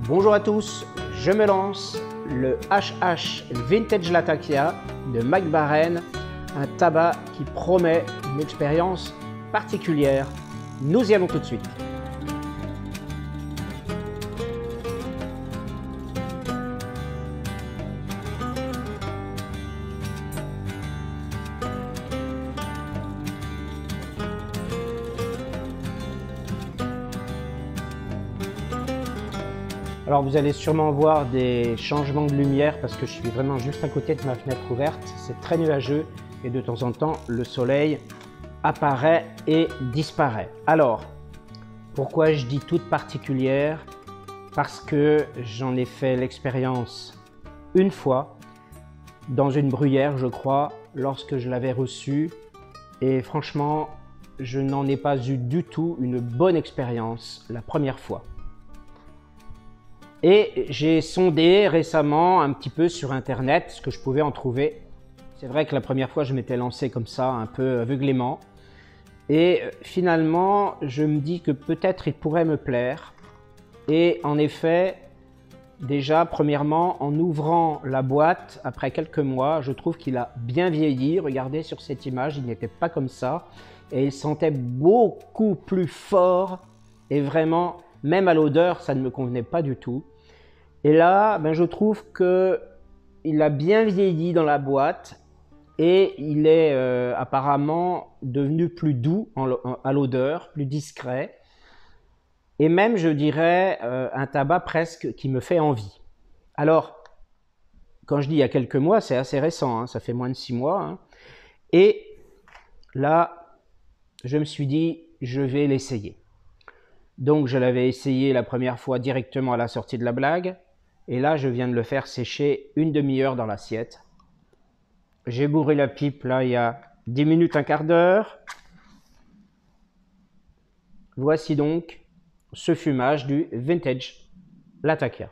Bonjour à tous, je me lance, le HH Vintage Latakia de Mac Baren, un tabac qui promet une expérience particulière. Nous y allons tout de suite. Alors vous allez sûrement voir des changements de lumière parce que je suis vraiment juste à côté de ma fenêtre ouverte. C'est très nuageux et de temps en temps le soleil apparaît et disparaît. Alors, pourquoi je dis toute particulière? Parce que j'en ai fait l'expérience une fois dans une bruyère, je crois, lorsque je l'avais reçue. Et franchement, je n'en ai pas eu du tout une bonne expérience la première fois. Et j'ai sondé récemment un petit peu sur internet ce que je pouvais en trouver. C'est vrai que la première fois je m'étais lancé comme ça un peu aveuglément. Et finalement je me dis que peut-être il pourrait me plaire. Et en effet, déjà premièrement en ouvrant la boîte après quelques mois, je trouve qu'il a bien vieilli. Regardez sur cette image, il n'était pas comme ça. Et il sentait beaucoup plus fort et vraiment... Même à l'odeur, ça ne me convenait pas du tout. Et là, je trouve qu'il a bien vieilli dans la boîte et il est apparemment devenu plus doux à l'odeur, plus discret. Et même, je dirais, un tabac presque qui me fait envie. Alors, quand je dis il y a quelques mois, c'est assez récent, hein, ça fait moins de 6 mois. Hein. Et là, je me suis dit, je vais l'essayer. Donc je l'avais essayé la première fois directement à la sortie de la blague. Et là, je viens de le faire sécher une demi-heure dans l'assiette. J'ai bourré la pipe là il y a 10 minutes, un quart d'heure. Voici donc ce fumage du Vintage Latakia.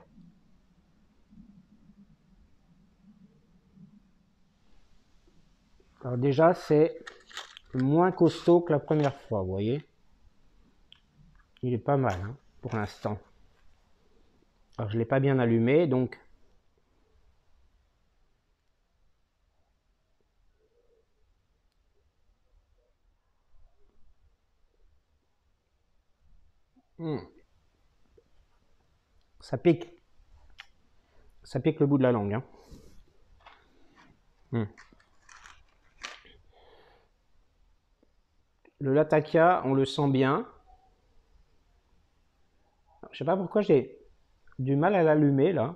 Alors déjà, c'est moins costaud que la première fois, vous voyez. Il est pas mal hein, pour l'instant. Alors je ne l'ai pas bien allumé, donc ça pique. Ça pique le bout de la langue. Hein. Le Latakia, on le sent bien. Je sais pas pourquoi j'ai du mal à l'allumer là.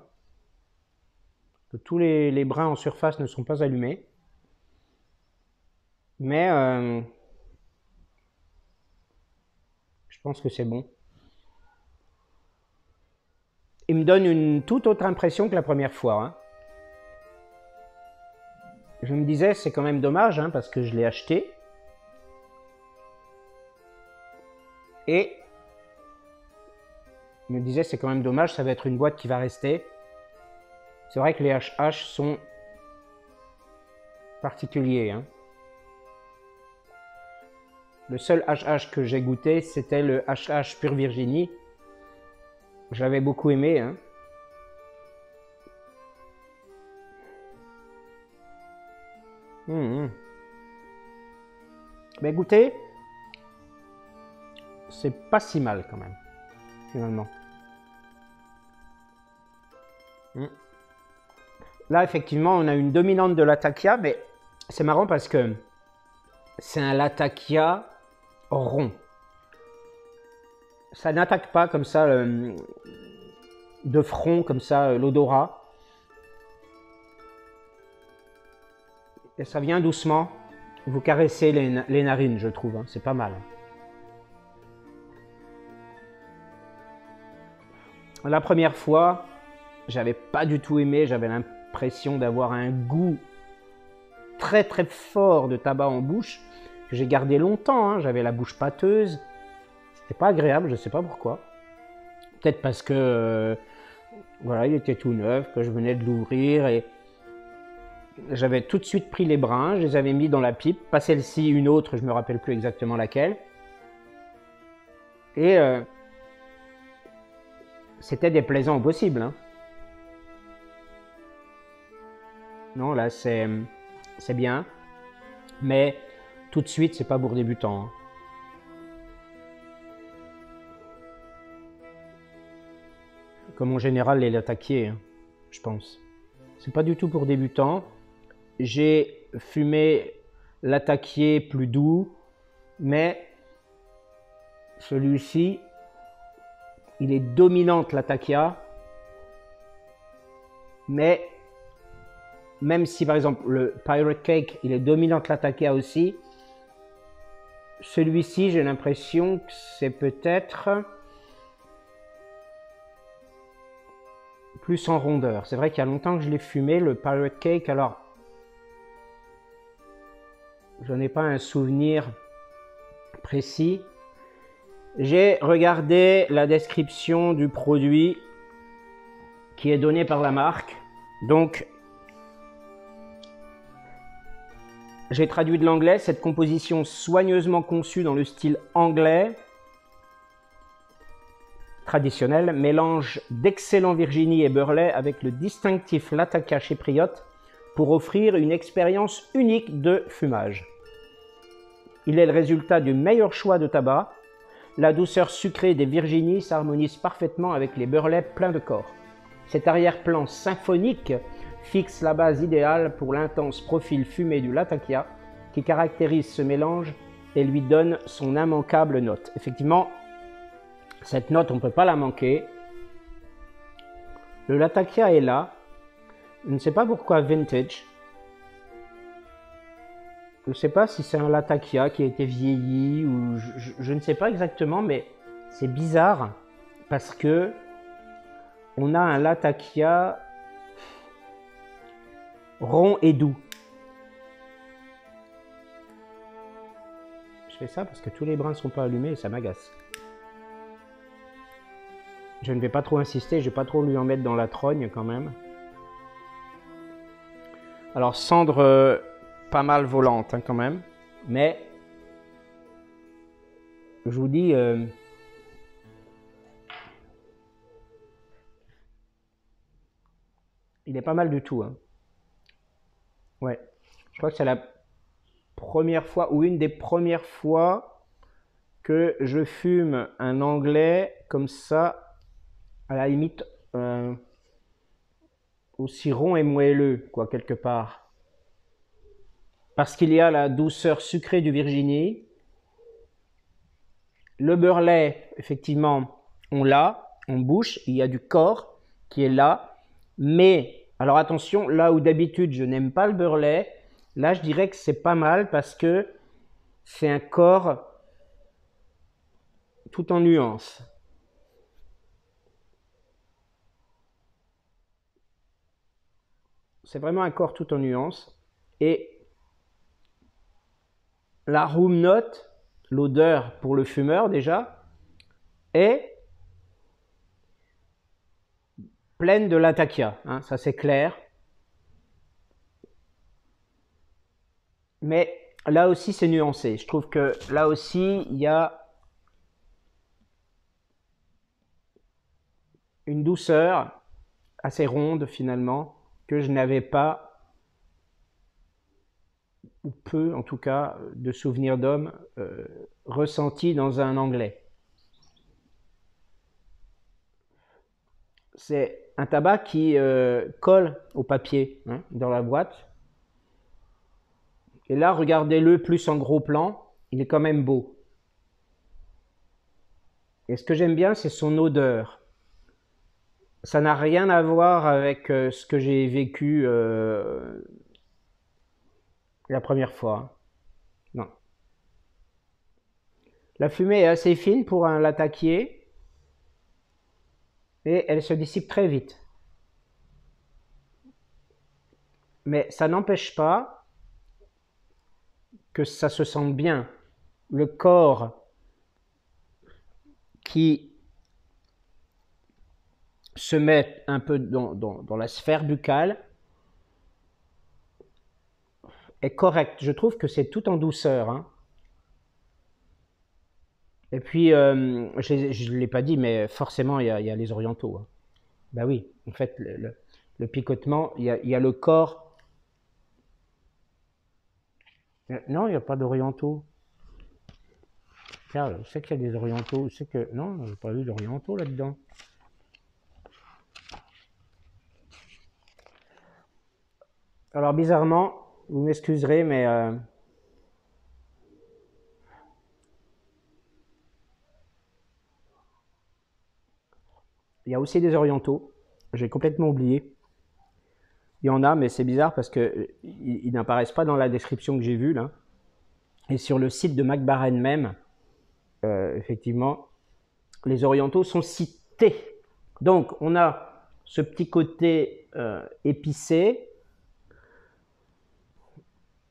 Tous les brins en surface ne sont pas allumés. Mais je pense que c'est bon. Il me donne une toute autre impression que la première fois. Hein. Je me disais, c'est quand même dommage hein, parce que je l'ai acheté. Et je me disais, c'est quand même dommage, ça va être une boîte qui va rester. C'est vrai que les HH sont particuliers. Hein. Le seul HH que j'ai goûté, c'était le HH Pure Virginie. Je l'avais beaucoup aimé. Hein. Mais goûter, c'est pas si mal quand même, finalement. Là, effectivement, on a une dominante de Latakia, mais c'est marrant parce que c'est un Latakia rond. Ça n'attaque pas comme ça de front, comme ça, l'odorat. Et ça vient doucement. Vous caressez les narines, je trouve. Hein. C'est pas mal. La première fois, j'avais pas du tout aimé. J'avais l'impression d'avoir un goût très très fort de tabac en bouche. Que j'ai gardé longtemps. Hein. J'avais la bouche pâteuse. C'était pas agréable, je sais pas pourquoi. Peut-être parce que voilà, il était tout neuf, que je venais de l'ouvrir et j'avais tout de suite pris les brins, je les avais mis dans la pipe, pas celle-ci, une autre, je me rappelle plus exactement laquelle. Et c'était déplaisant au possible. Hein. Non, là, c'est bien. Mais tout de suite, c'est pas pour débutants. Hein. Comme en général les latakiers, hein, je pense. C'est pas du tout pour débutants. J'ai fumé latakier plus doux, mais celui-ci, il est dominante latakia. Mais même si par exemple le Pirate Cake, il est dominante latakia aussi, celui-ci, j'ai l'impression que c'est peut-être plus en rondeur. C'est vrai qu'il y a longtemps que je l'ai fumé, le Pirate Cake, alors je n'ai pas un souvenir précis. J'ai regardé la description du produit qui est donnée par la marque. Donc, j'ai traduit de l'anglais. Cette composition soigneusement conçue dans le style anglais traditionnel mélange d'excellents Virginie et Burley avec le distinctif Latakia chypriote pour offrir une expérience unique de fumage. Il est le résultat du meilleur choix de tabac. La douceur sucrée des Virginie s'harmonise parfaitement avec les Burley pleins de corps. Cet arrière-plan symphonique fixe la base idéale pour l'intense profil fumé du Latakia qui caractérise ce mélange et lui donne son immanquable note. Effectivement, cette note, on ne peut pas la manquer. Le Latakia est là. Je ne sais pas pourquoi vintage. Je ne sais pas si c'est un Latakia qui a été vieilli ou je ne sais pas exactement, mais c'est bizarre parce que on a un Latakia rond et doux. Je fais ça parce que tous les brins ne sont pas allumés et ça m'agace. Je ne vais pas trop insister, je ne vais pas trop lui en mettre dans la trogne quand même. Alors cendre pas mal volante hein, quand même, mais je vous dis, il est pas mal du tout. Hein. Ouais, je crois que c'est la première fois ou une des premières fois que je fume un anglais comme ça. À la limite, aussi rond et moelleux, quoi, quelque part. Parce qu'il y a la douceur sucrée du Virginie. Le Burley, effectivement, on l'a, en bouche. Il y a du corps qui est là. Mais, alors attention, là où d'habitude je n'aime pas le Burley, là je dirais que c'est pas mal parce que c'est un corps tout en nuances. C'est vraiment un corps tout en nuances. Et la room note, l'odeur pour le fumeur déjà, est pleine de Latakia. Hein, ça c'est clair. Mais là aussi c'est nuancé. Je trouve que là aussi il y a une douceur assez ronde finalement que je n'avais pas, ou peu en tout cas, de souvenirs d'homme ressenti dans un anglais. C'est un tabac qui colle au papier hein, dans la boîte. Et là, regardez-le plus en gros plan, il est quand même beau. Et ce que j'aime bien, c'est son odeur. Ça n'a rien à voir avec ce que j'ai vécu la première fois. Non. La fumée est assez fine pour un latakier et elle se dissipe très vite. Mais ça n'empêche pas que ça se sente bien. Le corps qui se met un peu dans la sphère buccale est correct. Je trouve que c'est tout en douceur. Hein. Et puis, je ne l'ai pas dit, mais forcément, il y a les orientaux, hein. Bah oui, en fait, le picotement, il y a le corps. Non, il n'y a pas d'orientaux. Tiens, je sais qu'il y a des orientaux. Je sais que. Non, j'ai pas vu d'orientaux là-dedans. Alors, bizarrement, vous m'excuserez, mais il y a aussi des orientaux. J'ai complètement oublié. Il y en a, mais c'est bizarre parce que ils n'apparaissent pas dans la description que j'ai vue là. Et sur le site de McBaren même, effectivement, les orientaux sont cités. Donc, on a ce petit côté épicé.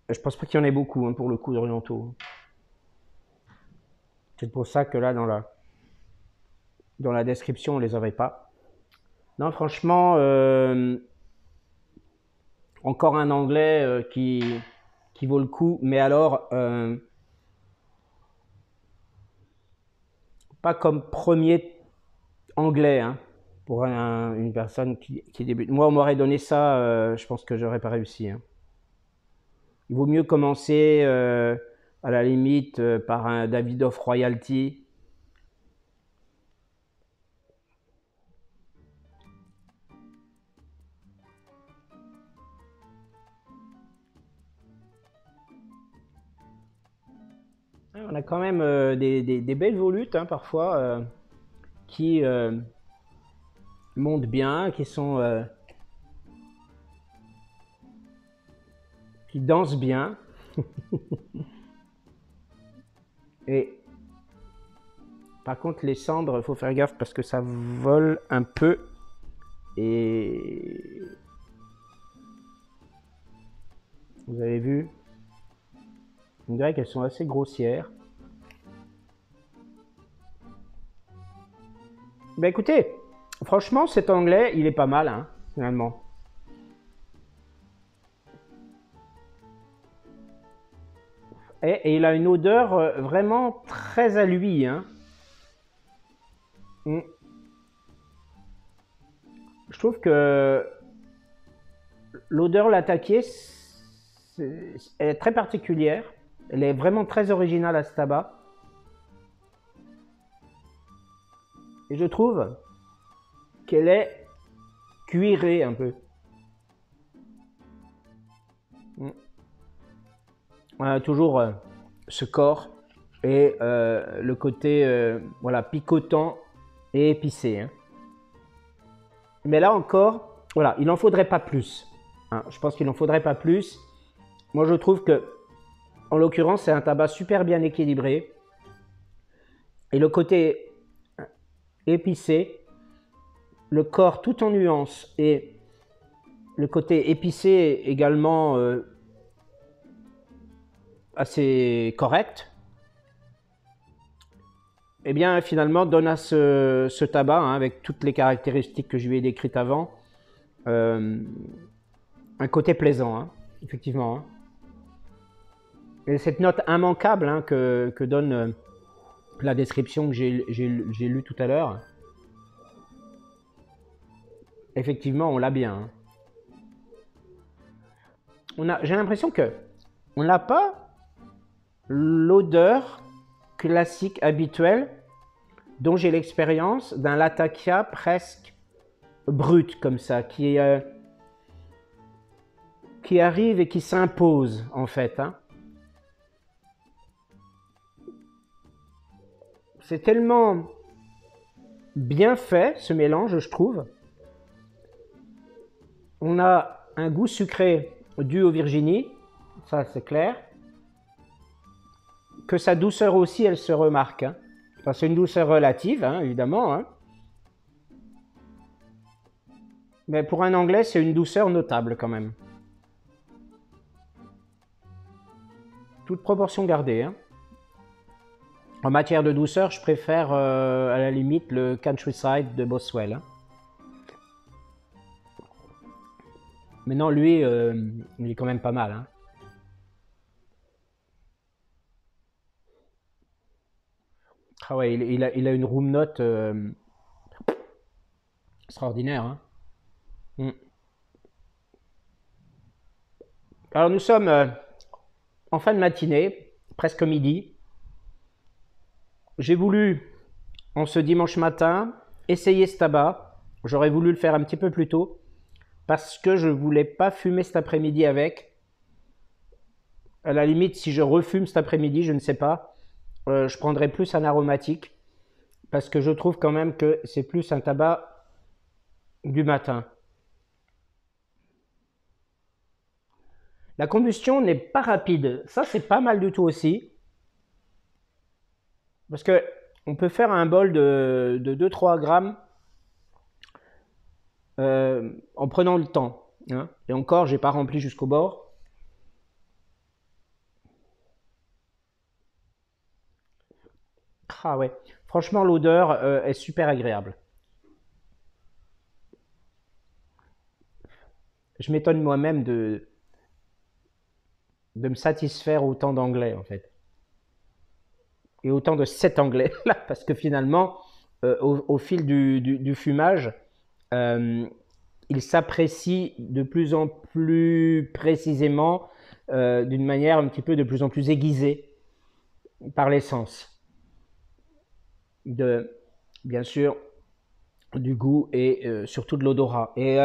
Je pense pas qu'il y en ait beaucoup, hein, pour le coup, d'orientaux. C'est pour ça que là, dans la description, on les avait pas. Non, franchement, encore un anglais qui vaut le coup, mais alors, pas comme premier anglais, hein, pour une personne qui débute. Moi, on m'aurait donné ça, je pense que j'aurais pas réussi, hein. Il vaut mieux commencer, à la limite, par un Davidoff Royalty. On a quand même des belles volutes, hein, parfois, qui montent bien, qui dansent bien. Et par contre, les cendres, il faut faire gaffe parce que ça vole un peu. Et vous avez vu, on dirait qu'elles sont assez grossières. Ben écoutez, franchement, cet anglais, il est pas mal, hein, finalement. Et il a une odeur vraiment très à lui, hein. Je trouve que l'odeur l'attaquer, elle est très particulière. Elle est vraiment très originale à ce tabac. Et je trouve qu'elle est cuirée un peu. On a toujours ce corps et le côté voilà, picotant et épicé, hein. Mais là encore, voilà, il n'en faudrait pas plus, hein. Je pense qu'il n'en faudrait pas plus. Moi, je trouve que, en l'occurrence, c'est un tabac super bien équilibré. Et le côté épicé, le corps tout en nuances et le côté épicé également assez correct, eh bien finalement donne à ce tabac, hein, avec toutes les caractéristiques que je lui ai décrites avant, un côté plaisant, hein, effectivement, hein. Et cette note immanquable, hein, que donne la description que j'ai lue tout à l'heure, effectivement on l'a bien, hein. J'ai l'impression que on n'a pas l'odeur classique habituelle dont j'ai l'expérience d'un Latakia presque brut comme ça, qui arrive et qui s'impose en fait, hein. C'est tellement bien fait ce mélange, je trouve. On a un goût sucré dû au Virginie, ça c'est clair. Que sa douceur aussi, elle se remarque, hein. Enfin, c'est une douceur relative, hein, évidemment, hein. Mais pour un anglais, c'est une douceur notable quand même. Toute proportion gardée, hein. En matière de douceur, je préfère à la limite le Countryside de Boswell, hein. Mais non, lui, il est quand même pas mal, hein. Ah ouais, il a une room note extraordinaire, hein. Mm. Alors nous sommes en fin de matinée, presque midi. J'ai voulu, en ce dimanche matin, essayer ce tabac. J'aurais voulu le faire un petit peu plus tôt parce que je voulais pas fumer cet après-midi avec. À la limite, si je refume cet après-midi, je ne sais pas, je prendrais plus un aromatique parce que je trouve quand même que c'est plus un tabac du matin. La combustion n'est pas rapide. Ça, c'est pas mal du tout aussi. Parce que on peut faire un bol de 2-3 grammes en prenant le temps, hein. Et encore, j'ai pas rempli jusqu'au bord. Ah ouais, franchement, l'odeur est super agréable. Je m'étonne moi-même de me satisfaire autant d'anglais en fait. Et autant de cet anglais là, parce que finalement, au fil du fumage, euh, il s'apprécie de plus en plus précisément, d'une manière un petit peu de plus en plus aiguisée par l'essence. De, bien sûr, du goût et surtout de l'odorat. Et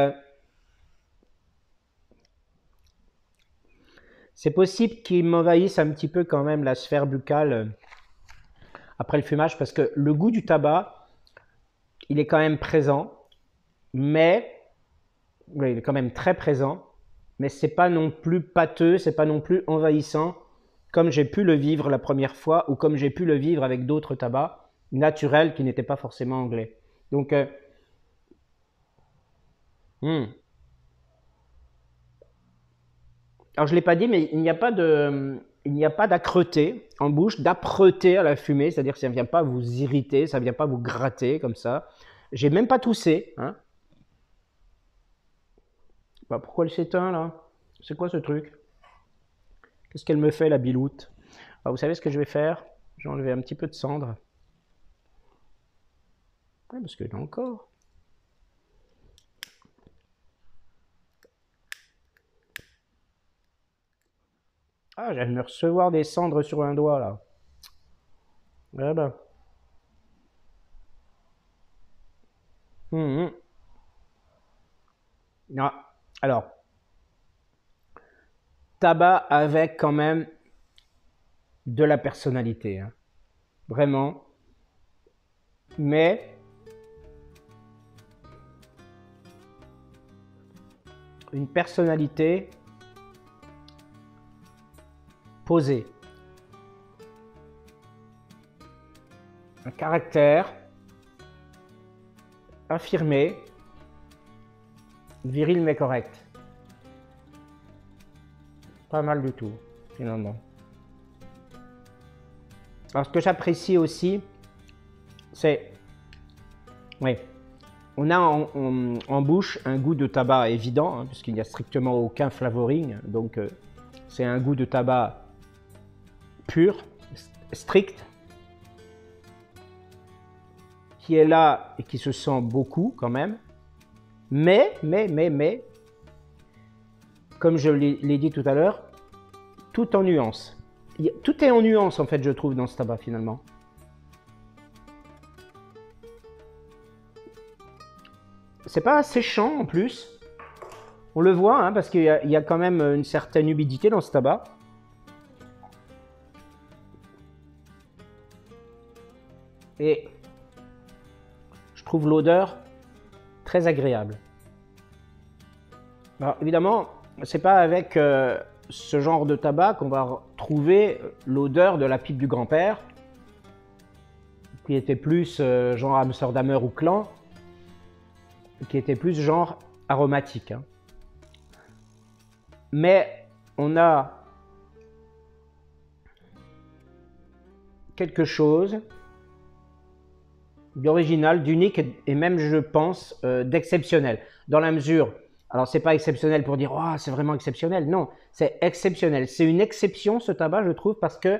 c'est possible qu'il m'envahisse un petit peu quand même la sphère buccale après le fumage parce que le goût du tabac, il est quand même présent, mais oui, il est quand même très présent, mais c'est pas non plus pâteux, c'est pas non plus envahissant comme j'ai pu le vivre la première fois ou comme j'ai pu le vivre avec d'autres tabacs naturels qui n'étaient pas forcément anglais. Donc, hmm. Alors je l'ai pas dit, mais il n'y a pas d'âcreté en bouche, d'âpreté à la fumée, c'est-à-dire que ça ne vient pas vous irriter, ça ne vient pas vous gratter comme ça. J'ai même pas toussé, hein. Bah, pourquoi elle s'éteint là? C'est quoi ce truc? Qu'est-ce qu'elle me fait la biloute? Ah, vous savez ce que je vais faire? Je vais enlever un petit peu de cendre. Ouais, parce que là encore. Ah, je viens de me recevoir des cendres sur un doigt là. Ah ben. Hum, hum. Ah, alors, tabac avec quand même de la personnalité, hein. Vraiment. Mais une personnalité posée. Un caractère affirmé, viril mais correct. Pas mal du tout, finalement. Alors, ce que j'apprécie aussi, c'est... Oui, on a en bouche un goût de tabac évident, hein, puisqu'il n'y a strictement aucun flavoring. Donc, c'est un goût de tabac pur, strict, qui est là et qui se sent beaucoup quand même. Mais, comme je l'ai dit tout à l'heure, tout en nuance. Tout est en nuance en fait, je trouve, dans ce tabac finalement. C'est pas séchant en plus. On le voit, hein, parce qu'il y a quand même une certaine humidité dans ce tabac. Et je trouve l'odeur très agréable. Alors évidemment, c'est pas avec ce genre de tabac qu'on va trouver l'odeur de la pipe du grand-père, qui était plus genre Amsterdamer ou Clan, qui était plus genre aromatique, hein. Mais on a quelque chose d'original, d'unique et même, je pense, d'exceptionnel. Dans la mesure, alors c'est pas exceptionnel pour dire oh, c'est vraiment exceptionnel, non, c'est exceptionnel. C'est une exception ce tabac, je trouve, parce que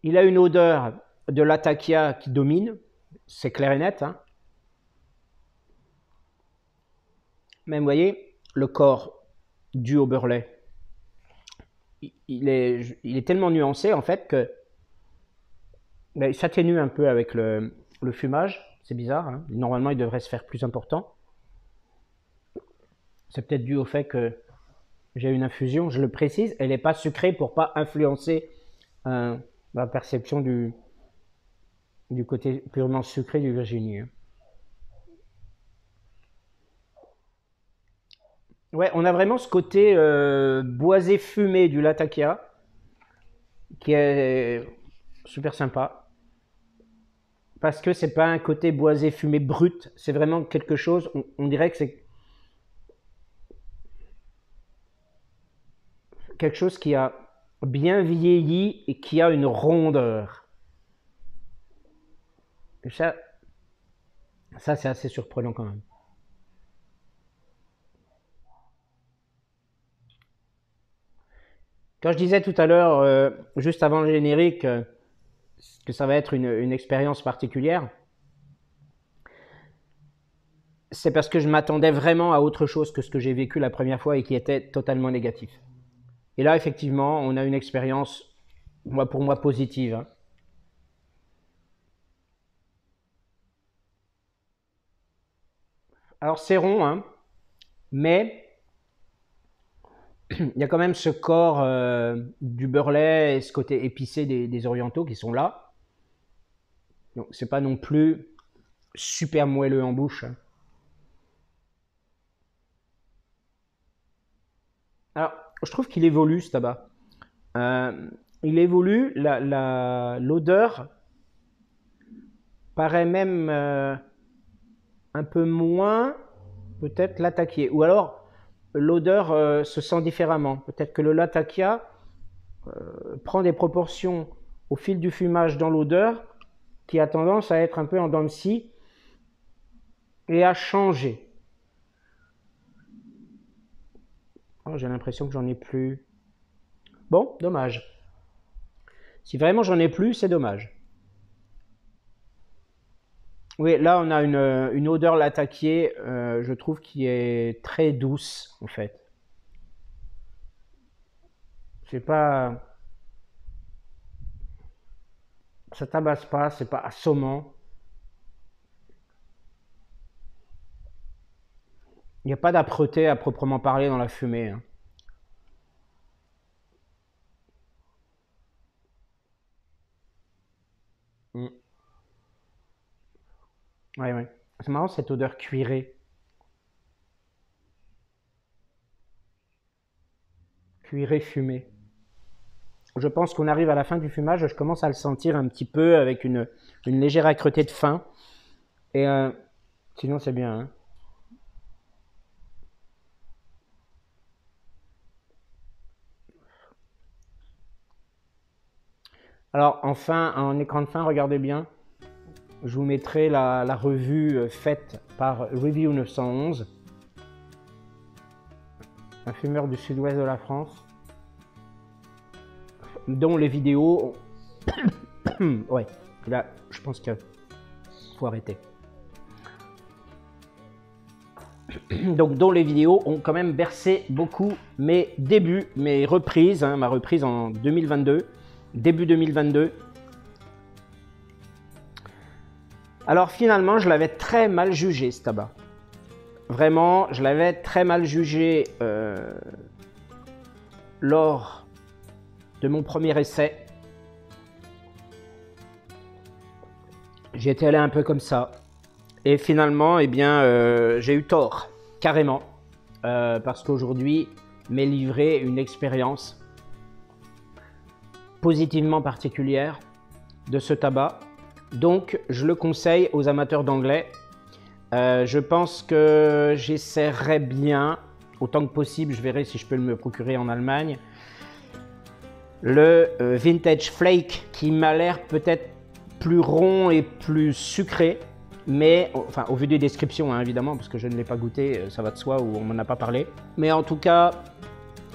Il a une odeur de latakia qui domine, c'est clair et net, hein. Même, vous voyez, le corps dû au beurre lait, il est tellement nuancé en fait que ben, il s'atténue un peu avec le fumage. C'est bizarre, hein. Normalement il devrait se faire plus important. C'est peut-être dû au fait que j'ai une infusion, je le précise, elle n'est pas sucrée pour pas influencer la perception du côté purement sucré du Virginie. Ouais, on a vraiment ce côté boisé fumé du latakia qui est super sympa parce que c'est pas un côté boisé fumé brut, c'est vraiment quelque chose, on dirait que c'est quelque chose qui a bien vieilli et qui a une rondeur. Et ça c'est assez surprenant quand même. Quand je disais tout à l'heure, juste avant le générique, que ça va être une expérience particulière, c'est parce que je m'attendais vraiment à autre chose que ce que j'ai vécu la première fois et qui était totalement négatif. Et là, effectivement, on a une expérience, pour moi, positive, hein. Alors, c'est rond, hein, mais il y a quand même ce corps du beurre lait et ce côté épicé des orientaux qui sont là. Donc, c'est pas non plus super moelleux en bouche, hein. Alors, je trouve qu'il évolue ce tabac. Il évolue, l'odeur paraît même un peu moins peut-être latakié. Ou alors l'odeur se sent différemment. Peut-être que le latakia prend des proportions au fil du fumage dans l'odeur qui a tendance à être un peu en dents de scie et à changer. Oh, j'ai l'impression que j'en ai plus. Bon, dommage. Si vraiment j'en ai plus, c'est dommage. Oui, là on a une odeur latakié, je trouve, qui est très douce en fait. C'est pas, ça tabasse pas, c'est pas assommant. Il n'y a pas d'âpreté à proprement parler dans la fumée, hein. Mm. Ouais, ouais. C'est marrant cette odeur cuirée. Cuirée fumée. Je pense qu'on arrive à la fin du fumage, je commence à le sentir un petit peu avec une légère âcreté de fin. Et sinon c'est bien, hein. Alors enfin, en écran de fin, regardez bien. Je vous mettrai la revue faite par Review 911, un fumeur du sud-ouest de la France, dont les vidéos... ouais, là, je pense qu'il faut arrêter. Donc, dont les vidéos ont quand même bercé beaucoup mes débuts, mes reprises, hein, ma reprise en 2022, début 2022. Alors finalement, je l'avais très mal jugé ce tabac. Vraiment, je l'avais très mal jugé lors de mon premier essai. J'y étais allé un peu comme ça. Et finalement, eh bien, j'ai eu tort, carrément. Parce qu'aujourd'hui, m'est livré une expérience positivement particulière de ce tabac. Donc, je le conseille aux amateurs d'anglais. Je pense que j'essaierai bien, autant que possible, je verrai si je peux me procurer en Allemagne, le Vintage Flake qui m'a l'air peut-être plus rond et plus sucré, mais enfin au vu des descriptions, hein, évidemment, parce que je ne l'ai pas goûté, ça va de soi, ou on m'en a pas parlé. Mais en tout cas,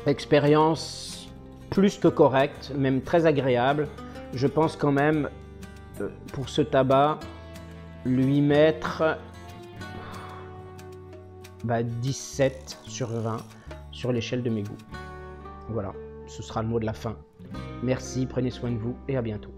expérience plus que correcte, même très agréable. je pense quand même, pour ce tabac, lui mettre 17 sur 20 sur l'échelle de mes goûts. Voilà, ce sera le mot de la fin. Merci, prenez soin de vous et à bientôt.